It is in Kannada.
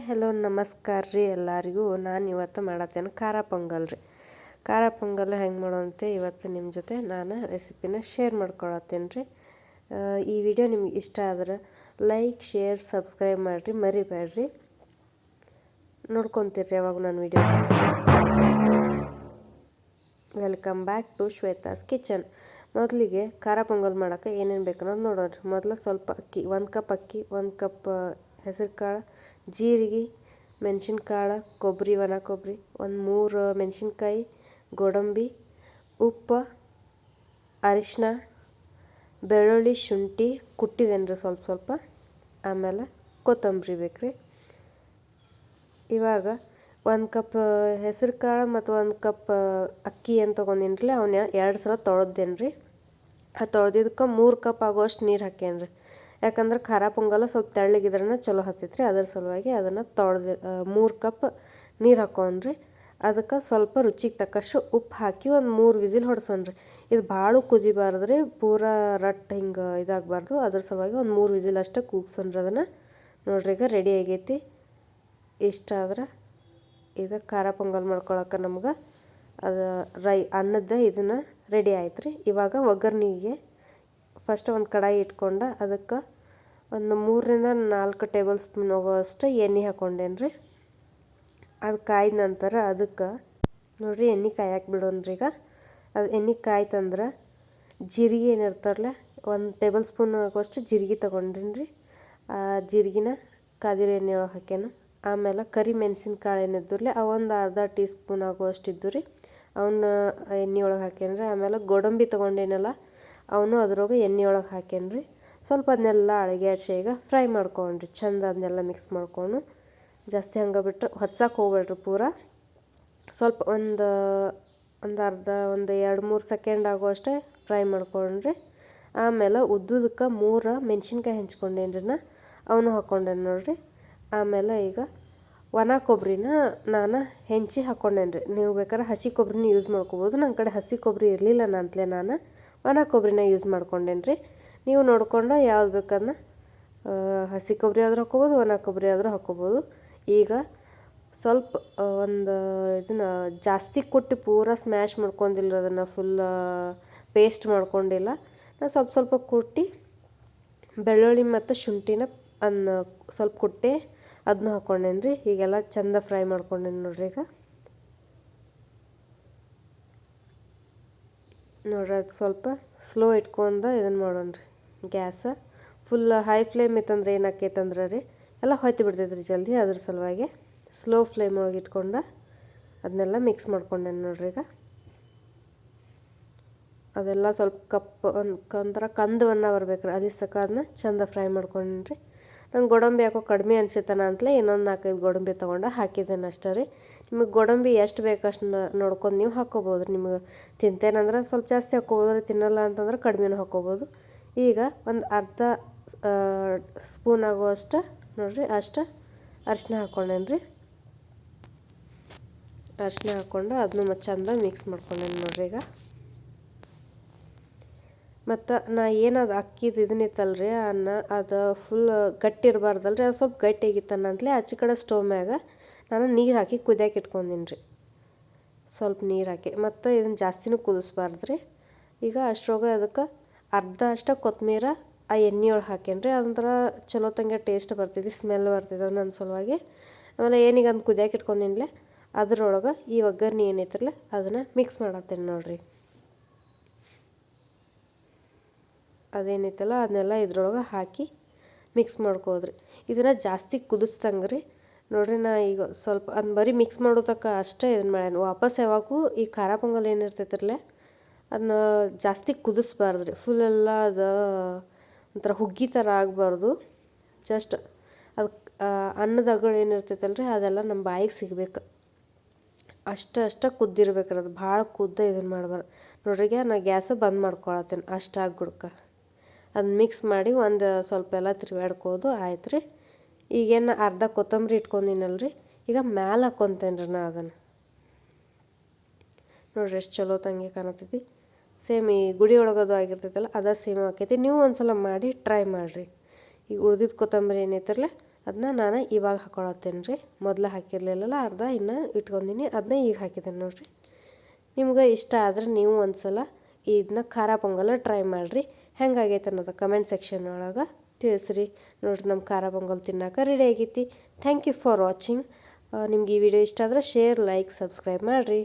ಹೆಲೋ ನಮಸ್ಕಾರ ರೀ ಎಲ್ಲರಿಗೂ. ನಾನು ಇವತ್ತು ಮಾಡತ್ತೇನೆ ಖಾರ ಪೊಂಗಲ್ ರೀ. ಖಾರ ಪೊಂಗಲ್ ಹೆಂಗೆ ಮಾಡೋಂತೆ ಇವತ್ತು ನಿಮ್ಮ ಜೊತೆ ನಾನು ರೆಸಿಪಿನ ಶೇರ್ ಮಾಡ್ಕೊಳತ್ತೇನೆ ರೀ. ಈ ವಿಡಿಯೋ ನಿಮ್ಗೆ ಇಷ್ಟ ಆದ್ರೆ ಲೈಕ್ ಶೇರ್ ಸಬ್ಸ್ಕ್ರೈಬ್ ಮಾಡಿರಿ, ಮರಿಬೇಡ್ರಿ. ನೋಡ್ಕೊತೀರಿ ಯಾವಾಗ ನಾನು videos. Welcome back to Shweta's kitchen. ಮೊದಲಿಗೆ ಖಾರ ಪೊಂಗಲ್ ಮಾಡೋಕ್ಕೆ ಏನೇನು ಬೇಕು ಅನ್ನೋದು ನೋಡೋಣ. ಮೊದಲು ಸ್ವಲ್ಪ ಅಕ್ಕಿ, 1 ಕಪ್ ಅಕ್ಕಿ, 1 ಕಪ್ ಹೆಸರು ಕಾಳು, ಜೀರಿಗೆ, ಮೆಣಸಿನ್ಕಾಳು, ಕೊಬ್ಬರಿ, ಒಣ ಕೊಬ್ಬರಿ, ಒಂದು 3 ಮೆಣಸಿನ್ಕಾಯಿ, ಗೋಡಂಬಿ, ಉಪ್ಪು, ಅರಿಶಿನ, ಬೆಳ್ಳುಳ್ಳಿ, ಶುಂಠಿ ಕುಟ್ಟಿದೇನ್ರಿ ಸ್ವಲ್ಪ. ಆಮೇಲೆ ಕೊತ್ತಂಬರಿ ಬೇಕು ರೀ. ಇವಾಗ 1 ಕಪ್ ಹೆಸರು ಕಾಳು ಮತ್ತು 1 ಕಪ್ ಅಕ್ಕಿ ಏನು ತೊಗೊಂಡಿನ್ರಿ, ಅವನ್ನ 2 ಸಲ ತೊಳೆದೇನೆ ರೀ. ಆ ತೊಳೆದಿದ್ದಕ್ಕೆ 3 ಕಪ್ ಆಗುವಷ್ಟು ನೀರು ಹಾಕೇನಿ ರೀ. ಯಾಕಂದ್ರೆ ಖಾರ ಪೊಂಗಲ್ ಸ್ವಲ್ಪ ತೆಳ್ಳಗಿದ್ರೇ ಚಲೋ ಹತ್ತೈತ್ರಿ. ಅದರ ಸಲುವಾಗಿ ಅದನ್ನು 3 ಕಪ್ ನೀರು ಹಾಕೊಂಡ್ರಿ. ಅದಕ್ಕೆ ಸ್ವಲ್ಪ ರುಚಿಗೆ ತಕ್ಕಷ್ಟು ಉಪ್ಪು ಹಾಕಿ ಒಂದು 3 ವಿಸಿಲ್ ಹೊಡ್ಸೋಣ್ರಿ. ಇದು ಭಾಳ ಕುದಿಬಾರ್ದು ರೀ, ಪೂರಾ ರಟ್ಟು ಹಿಂಗೆ ಇದಾಗಬಾರ್ದು. ಅದ್ರ ಸಲುವಾಗಿ ಒಂದು 3 ವಿಸಿಲ್ ಅಷ್ಟೇ ಕೂಗ್ಸೋಣ್ರಿ. ಅದನ್ನು ನೋಡ್ರಿ, ಈಗ ರೆಡಿ ಆಗೈತಿ. ಇಷ್ಟ ಆದ್ರೆ ಇದು ಖಾರ ಪೊಂಗಲ್ ಮಾಡ್ಕೊಳಕ್ಕೆ ನಮ್ಗೆ ಅದು ಅನ್ನದ ಇದನ್ನು ರೆಡಿ ಆಯ್ತು ರೀ. ಇವಾಗ ಒಗ್ಗರಣೆಗೆ ಫಸ್ಟ್ ಒಂದು ಕಡಾಯಿ ಇಟ್ಕೊಂಡು ಅದಕ್ಕೆ ಒಂದು 3 ರಿಂದ 4 ಟೇಬಲ್ ಸ್ಪೂನ್ ಹೋಗೋಷ್ಟು ಎಣ್ಣೆ ಹಾಕ್ಕೊಂಡೇನಿ ರೀ. ಅದು ಕಾಯ್ದ ನಂತರ ಅದಕ್ಕೆ ನೋಡಿರಿ ಎಣ್ಣೆ ಕಾಯಕ್ಕೆ ಬಿಡೋಣ್ರಿ. ಈಗ ಅದು ಎಣ್ಣೆ ಕಾಯ್ತಂದ್ರೆ ಜೀರಿಗೆ ಏನಿರ್ತಾರಲ್ಲ, 1 ಟೇಬಲ್ ಸ್ಪೂನ್ ಆಗುವಷ್ಟು ಜೀರಿಗೆ ತೊಗೊಂಡಿನಿ ರೀ. ಆ ಜೀರಿಗೆನ ಕಾದಿರೋ ಎಣ್ಣೆ ಒಳಗೆ ಹಾಕ್ಯಾನ. ಆಮೇಲೆ ಕರಿ ಮೆಣಸಿನ್ಕಾಳು ಏನಿದ್ದುರ್ಲಿ ಒಂದು ಅರ್ಧ ಟೀ ಸ್ಪೂನ್ ಆಗುವಷ್ಟು ಇದ್ದು ರೀ, ಅವನ್ನ ಎಣ್ಣೆ ಒಳಗೆ ಹಾಕ್ಯಾನ್ರಿ. ಆಮೇಲೆ ಗೋಡಂಬಿ ತೊಗೊಂಡೇನಲ್ಲ, ಅವನು ಅದ್ರೊಳಗೆ ಎಣ್ಣೆ ಒಳಗೆ ಹಾಕ್ಯಾನ್ರಿ. ಸ್ವಲ್ಪ ಅದನ್ನೆಲ್ಲ ಅಳಿಗ್ಯಾಡ್ಸಿ ಈಗ ಫ್ರೈ ಮಾಡ್ಕೊಂಡ್ರಿ. ಚೆಂದ ಅದನ್ನೆಲ್ಲ ಮಿಕ್ಸ್ ಮಾಡ್ಕೊಂಡು ಜಾಸ್ತಿ ಹಂಗೆ ಬಿಟ್ಟರೆ ಹೊಚ್ಚಕ್ಕೆ ಹೋಗ್ಬೇಡ್ರಿ. ಪೂರ ಸ್ವಲ್ಪ ಒಂದು 2-3 ಸೆಕೆಂಡ್ ಆಗುವಷ್ಟೇ ಫ್ರೈ ಮಾಡ್ಕೊಂಡ್ರಿ. ಆಮೇಲೆ ಉದ್ದುದಕ್ಕೆ 3 ಮೆಣಸಿನ್ಕಾಯಿ ಹೆಂಚ್ಕೊಂಡೇನ್ರಿ ಅವನು ಹಾಕ್ಕೊಂಡೇನಿ ನೋಡಿರಿ. ಆಮೇಲೆ ಈಗ ಒಣ ಕೊಬ್ಬರಿನ ನಾನು ಹೆಂಚಿ ಹಾಕ್ಕೊಂಡೇನ್ರಿ. ನೀವು ಬೇಕಾದ್ರೆ ಹಸಿ ಕೊಬ್ಬರಿನ ಯೂಸ್ ಮಾಡ್ಕೊಬೋದು. ನನ್ನ ಕಡೆ ಹಸಿ ಕೊಬ್ಬರಿ ಇರಲಿಲ್ಲ ನಂತಲೇ ನಾನು ಒಣ ಕೊಬ್ಬರಿನ ಯೂಸ್ ಮಾಡ್ಕೊಂಡೇನ್ರಿ. ನೀವು ನೋಡ್ಕೊಂಡು ಯಾವ್ದು ಬೇಕದನ್ನ ಹಸಿ ಕೊಬ್ಬರಿ ಆದರೂ ಹಾಕ್ಕೊಬೋದು, ಒಣ ಕೊಬ್ಬರಿ ಆದರೂ ಹಾಕ್ಕೊಬೋದು. ಈಗ ಸ್ವಲ್ಪ ಒಂದು ಇದನ್ನು ಜಾಸ್ತಿ ಕೊಟ್ಟು ಪೂರ ಸ್ಮ್ಯಾಶ್ ಮಾಡ್ಕೊಂಡಿಲ್ಲ, ಅದನ್ನು ಫುಲ್ ಪೇಸ್ಟ್ ಮಾಡ್ಕೊಂಡಿಲ್ಲ. ನಾನು ಸ್ವಲ್ಪ ಕುಟ್ಟಿ ಬೆಳ್ಳುಳ್ಳಿ ಮತ್ತು ಶುಂಠಿನ ಸ್ವಲ್ಪ ಕುಟ್ಟಿ ಅದನ್ನ ಹಾಕ್ಕೊಂಡೇನಿ ರೀ. ಹೀಗೆಲ್ಲ ಚೆಂದ ಫ್ರೈ ಮಾಡ್ಕೊಂಡೇನಿ ನೋಡ್ರಿ. ಈಗ ನೋಡ್ರಿ, ಅದು ಸ್ವಲ್ಪ ಸ್ಲೋ ಇಟ್ಕೊಂಡು ಇದನ್ನು ಮಾಡೋಣ್ರಿ. ಗ್ಯಾಸ ಫುಲ್ ಹೈ ಫ್ಲೇಮ್ ಇತ್ತಂದ್ರೆ ಏನಾಕೈತಂದ್ರೆ ರೀ ಎಲ್ಲ ಹೊಯ್ತು ಬಿಡ್ತೈತ್ರಿ ಜಲ್ದಿ. ಅದ್ರ ಸಲುವಾಗಿ ಸ್ಲೋ ಫ್ಲೇಮ್ ಒಳಗೆ ಇಟ್ಕೊಂಡು ಅದನ್ನೆಲ್ಲ ಮಿಕ್ಸ್ ಮಾಡ್ಕೊಂಡೇನಿ ನೋಡ್ರಿ. ಈಗ ಅದೆಲ್ಲ ಸ್ವಲ್ಪ ಒಂಥರ ಕಂದವನ್ನ ಬರ್ಬೇಕ್ರಿ, ಅಲ್ಲಿ ಸಕ ಅದನ್ನ ಚೆಂದ ಫ್ರೈ ಮಾಡ್ಕೊಂಡ್ರಿ. ನಂಗೆ ಗೋಡಂಬಿ ಯಾಕೋ ಕಡಿಮೆ ಅನ್ಸಿತ್ತಾನ ಅಂತಲೇ ಇನ್ನೊಂದು 4-5 ಗೋಡಂಬಿ ತೊಗೊಂಡು ಹಾಕಿದ್ದೇನೆ ಅಷ್ಟೇ ರೀ. ನಿಮಗೆ ಗೋಡಂಬಿ ಎಷ್ಟು ಬೇಕಷ್ಟು ನೋಡ್ಕೊಂಡು ನೀವು ಹಾಕ್ಕೊಬೋದು ರೀ. ನಿಮಗೆ ತಿಂತೇನಂದ್ರೆ ಸ್ವಲ್ಪ ಜಾಸ್ತಿ ಹಾಕ್ಕೊಬೋದು, ತಿನ್ನಲ್ಲ ಅಂತಂದ್ರೆ ಕಡಿಮೆನೂ ಹಾಕ್ಕೊಬೋದು. ಈಗ ಒಂದು ಅರ್ಧ ಸ್ಪೂನ್ ಆಗುವಷ್ಟು ನೋಡಿರಿ ಅಷ್ಟು ಅರಿಶಿನ ಹಾಕ್ಕೊಂಡೇನಿ ರೀ. ಅರಿಶಿನ ಹಾಕ್ಕೊಂಡು ಅದನ್ನು ಚೆಂದ ಮಿಕ್ಸ್ ಮಾಡ್ಕೊಂಡೇನಿ ನೋಡ್ರಿ. ಈಗ ಮತ್ತು ನಾ ಏನದು ಅಕ್ಕಿದು ಇದನ್ನಿತ್ತಲ್ರಿ ಅನ್ನ, ಅದು ಫುಲ್ ಗಟ್ಟಿ ಇರಬಾರ್ದಲ್ರಿ, ಅದು ಸ್ವಲ್ಪ ಗಟ್ಟಿಯಾಗಿತ್ತನ್ನಂತಲೇ ಆಚೆ ಕಡೆ ಸ್ಟವ್ ಮ್ಯಾಗ ನಾನು ನೀರು ಹಾಕಿ ಕುದಿಯಕ್ಕೆ ಇಟ್ಕೊಂಡಿನಿ ರೀ. ಸ್ವಲ್ಪ ನೀರು ಹಾಕಿ ಮತ್ತು ಇದನ್ನು ಜಾಸ್ತಿನೂ ಕುದಿಸ್ಬಾರ್ದು ರೀ. ಈಗ ಅಷ್ಟರೊಳಗೆ ಅದಕ್ಕೆ ಅರ್ಧ ಅಷ್ಟು ಕೊತ್ತಂಬರಿ ಆ ಎಣ್ಣೆಯೊಳಗೆ ಹಾಕೇನಿ ರೀ. ಅದೊಂಥರ ಚಲೋ ತಂಗೆ ಟೇಸ್ಟ್ ಬರ್ತೈತಿ, ಸ್ಮೆಲ್ ಬರ್ತೈತೆ ನನ್ನ ಸಲುವಾಗಿ. ಆಮೇಲೆ ಏನೀಗ ಅಂದು ಕುದಿಯಕ್ಕೆ ಇಟ್ಕೊಂಡಿನ್ಲೆ ಅದ್ರೊಳಗೆ ಈ ಒಗ್ಗರಣೆ ಏನೈತ್ರಲ್ಲ ಅದನ್ನು ಮಿಕ್ಸ್ ಮಾಡತ್ತೇನೆ ನೋಡ್ರಿ. ಅದೇನೈತಲ್ಲ ಅದನ್ನೆಲ್ಲ ಇದ್ರೊಳಗೆ ಹಾಕಿ ಮಿಕ್ಸ್ ಮಾಡ್ಕೋದ್ರಿ. ಇದನ್ನು ಜಾಸ್ತಿ ಕುದಿಸ್ದಂಗೆ ರೀ. ನೋಡಿರಿ, ನಾ ಈಗ ಸ್ವಲ್ಪ ಅದನ್ನ ಬರೀ ಮಿಕ್ಸ್ ಮಾಡೋದಕ್ಕ ಅಷ್ಟೇ ಇದನ್ನು ಮಾಡ್ಯಾನ. ವಾಪಸ್ ಯಾವಾಗೂ ಈ ಖಾರ ಪೊಂಗಲ್ ಏನಿರ್ತೈತ್ರಲ್ಲ ಅದನ್ನ ಜಾಸ್ತಿ ಕುದಿಸ್ಬಾರ್ದು ರೀ. ಫುಲ್ ಎಲ್ಲ ಅದು ಒಂಥರ ಹುಗ್ಗಿ ಥರ ಆಗಬಾರ್ದು. ಜಸ್ಟ್ ಅದು ಅನ್ನದ ಅಗಳು ಏನಿರ್ತೈತಲ್ರಿ ಅದೆಲ್ಲ ನಮ್ಮ ಬಾಯಿಗೆ ಸಿಗ್ಬೇಕು, ಅಷ್ಟು ಕುದ್ದಿರ್ಬೇಕ್ರಿ. ಅದು ಭಾಳ ಕುದ್ದ ಇದನ್ನು ಮಾಡಬಾರ್ದು ನೋಡ್ರಿ. ಈಗ ನಾ ಗ್ಯಾಸ ಬಂದ್ ಮಾಡ್ಕೊಳತ್ತೇನೆ ಅಷ್ಟಾಗಿ ಗುಡ್ಕ. ಅದನ್ನ ಮಿಕ್ಸ್ ಮಾಡಿ ಒಂದು ಸ್ವಲ್ಪ ಎಲ್ಲ ತಿರುಗಾಡ್ಕೋದು ಆಯ್ತು ರೀ. ಈಗೇನು ಅರ್ಧ ಕೊತ್ತಂಬರಿ ಇಟ್ಕೊಂಡಿನಲ್ರಿ, ಈಗ ಮ್ಯಾಲೆ ಹಾಕ್ಕೊತೇನೆ ರೀ ನಾ ಅದನ್ನು. ನೋಡ್ರಿ ಎಷ್ಟು ಚಲೋ ತಂಗಿ ಕಾಣತೈತಿ. ಸೇಮ್ ಈ ಗುಡಿ ಒಳಗದು ಆಗಿರ್ತೈತಲ್ಲ ಅದ ಸೇಮ್ ಆಕೈತಿ. ನೀವು ಒಂದ್ಸಲ ಮಾಡಿ ಟ್ರೈ ಮಾಡಿರಿ. ಈಗ ಉಳ್ದಿದ್ದು ಕೊತ್ತಂಬರಿ ಏನೈತಿರಲ್ಲ ಅದನ್ನ ನಾನು ಇವಾಗ ಹಾಕ್ಕೊಳತ್ತೇನೆ ರೀ. ಮೊದಲು ಹಾಕಿರಲಿಲ್ಲಲ್ಲ, ಅರ್ಧ ಇನ್ನೂ ಇಟ್ಕೊಂಡೀನಿ, ಅದನ್ನ ಈಗ ಹಾಕಿದ್ದೇನೆ ನೋಡಿರಿ. ನಿಮ್ಗೆ ಇಷ್ಟ ಆದರೆ ನೀವು ಒಂದು ಸಲ ಇದನ್ನ ಖಾರ ಪೊಂಗಲ್ ಟ್ರೈ ಮಾಡಿರಿ. ಹೆಂಗಾಗೈತೆ ಅನ್ನೋದು ಕಮೆಂಟ್ ಸೆಕ್ಷನ್ ಒಳಗೆ ತಿಳಿಸ್ರಿ. ನೋಡಿರಿ, ನಮ್ಮ ಖಾರ ಪೊಂಗಲ್ ತಿನ್ನೋಕೆ ರೆಡಿ ಆಗೈತಿ. Thank you for watching. ನಿಮ್ಗೆ ಈ ವಿಡಿಯೋ ಇಷ್ಟ ಆದರೆ ಶೇರ್, ಲೈಕ್, ಸಬ್ಸ್ಕ್ರೈಬ್ ಮಾಡಿರಿ.